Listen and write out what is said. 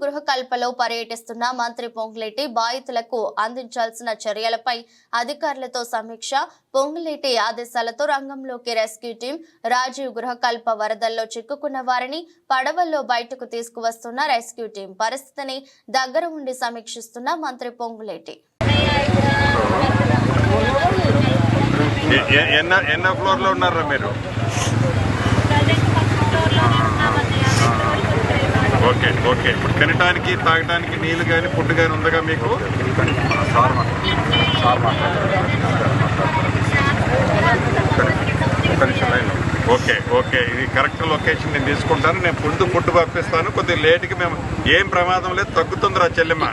గృహకల్పలో పర్యటిస్తున్న మంత్రి పొంగులేటి బాధితులకు అందించాల్సిన చర్యలపై అధికారులతో సమీక్ష. పొంగులేటి ఆదేశాలతో రంగంలోకి రెస్క్యూ టీం. రాజీవ్ గృహకల్ప వరదల్లో చిక్కుకున్న వారిని పడవల్లో బయటకు తీసుకువస్తున్న రెస్క్యూ టీం పరిస్థితిని దగ్గర ఉండి సమీక్షిస్తున్న మంత్రి పొంగులేటి. ఎన్నో ఫ్లోర్ లో ఉన్నారా మీరు? Okay okay. ఇప్పుడు తినడానికి తాగడానికి నీళ్లు కానీ ఫుడ్ కానీ ఉందిగా మీకు? ఓకే ఓకే, ఇది కరెక్ట్ లొకేషన్ నేను తీసుకుంటాను. నేను ఫుడ్ పంపిస్తాను. కొద్దిగా లేట్కి మేము ఏం ప్రమాదం లేదు, తగ్గుతుందిరా చెల్లెమ్మ.